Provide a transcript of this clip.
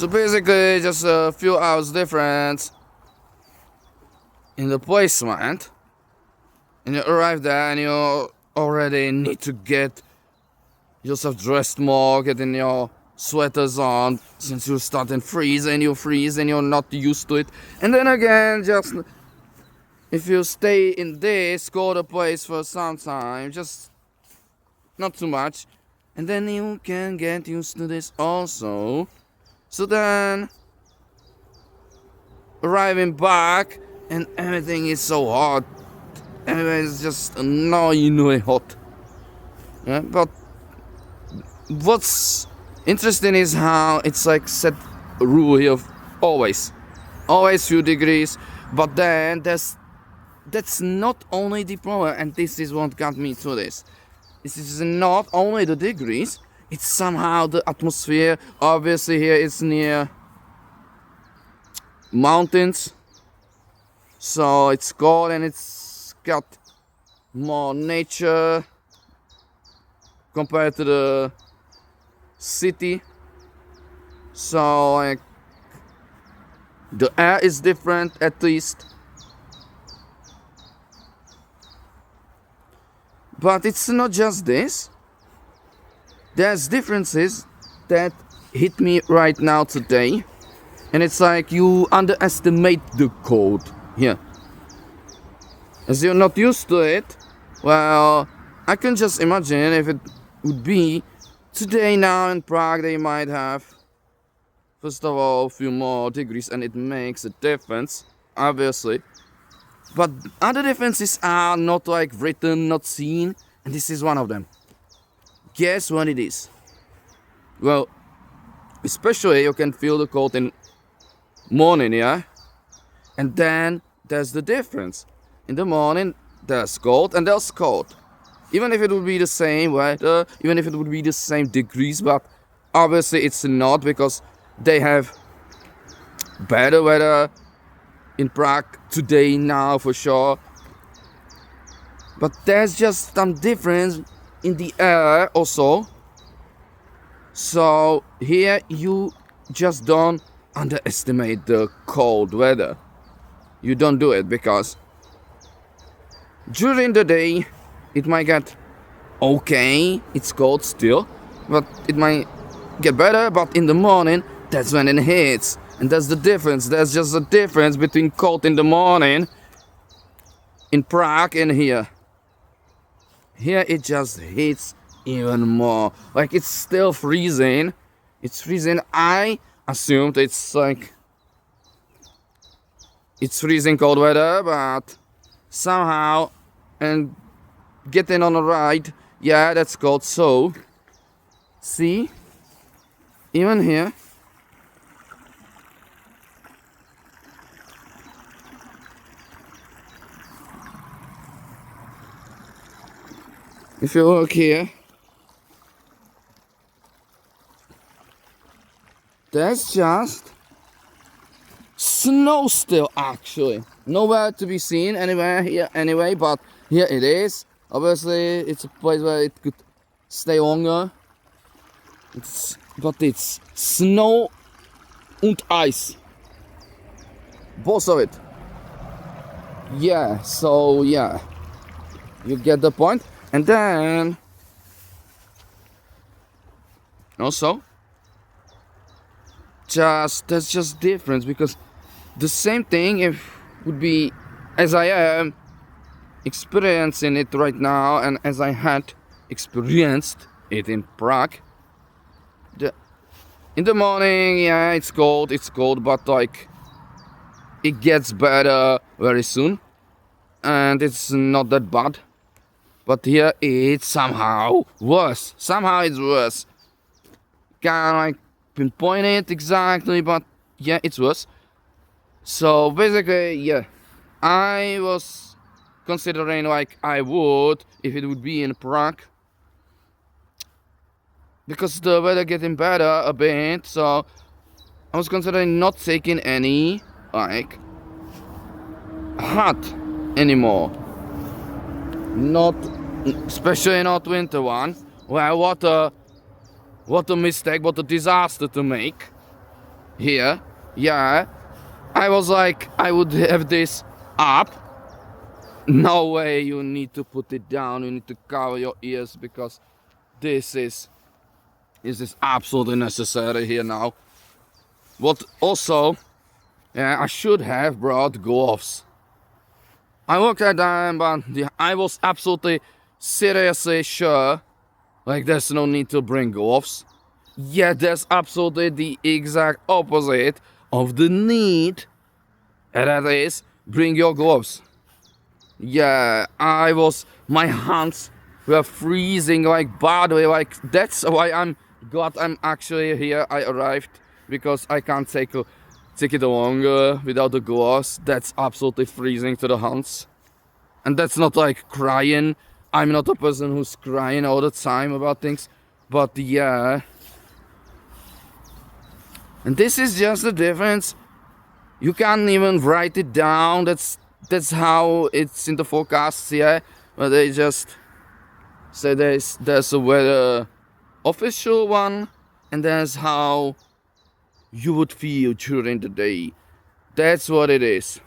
So basically, just a few hours difference in the placement, and you arrive there and you already need to get yourself dressed more, getting your sweaters on, since you start and freeze and you freeze and you're not used to it. And then again, just if you stay in this colder place for some time, just not too much, and then you can get used to this also. So then arriving back and everything is so hot, everything is just annoyingly hot. Yeah, but what's interesting is how it's like set a rule here of always few degrees, but then that's not only the problem, and this is what got me to this. This is not only the degrees, it's somehow the atmosphere. Obviously here it's near mountains, so it's cold and it's got more nature compared to the city. So like the air is different at least. But it's not just this. There's differences that hit me right now today. And it's like you underestimate the cold here. As you're not used to it, well, I can just imagine if it would be today now in Prague, they might have, first of all, a few more degrees, and it makes a difference, obviously. But other differences are not like written, not seen, and this is one of them. Guess what it is? Well, especially you can feel the cold in morning, yeah? And then there's the difference. In the morning, there's cold and there's cold. Even if it would be the same weather, even if it would be the same degrees, but obviously it's not, because they have better weather in Prague today now for sure. But there's just some difference in the air also. So here you just don't underestimate the cold weather. You don't do it, because during the day it might get okay, it's cold still, but it might get better. But in the morning, that's when it hits. And that's the difference. There's just a difference between cold in the morning in Prague and here. Here it just hits even more. Like it's still freezing. It's freezing. I assumed it's like it's freezing cold weather, but somehow, and getting on a ride, yeah, that's cold. So see, even here, if you look here, there's just snow still, actually. Nowhere to be seen anywhere here anyway, but here it is. Obviously, it's a place where it could stay longer. But it's snow and ice. Both of it. Yeah, so yeah. You get the point. And then also that's just difference, because the same thing if would be as I am experiencing it right now, and as I had experienced it in Prague. In the morning, yeah, it's cold, but like it gets better very soon, and it's not that bad. But here it's somehow worse. Somehow it's worse. Can't like pinpoint it exactly, but yeah, it's worse. So basically, yeah, I was considering like I would if it would be in Prague, because the weather getting better a bit. So I was considering not taking any like hat anymore. Not, especially not winter one. Well, what a mistake, what a disaster to make. here. Yeah, I was like, I would have this up. No way, you need to put it down. You need to cover your ears because this is absolutely necessary here now. What also, I should have brought gloves. I looked at them, but I was absolutely seriously sure, like there's no need to bring gloves. Yeah, that's absolutely the exact opposite of the need. And that is, bring your gloves. Yeah, my hands were freezing like badly, like that's why I'm glad I'm actually here. I arrived because I can't take it longer without the gloves. That's absolutely freezing to the hands. And that's not like crying. I'm not a person who's crying all the time about things. But yeah. And this is just the difference. You can't even write it down. That's how it's in the forecasts, yeah. But they just say there's a weather official one, and there's how you would feel during the day. That's what it is.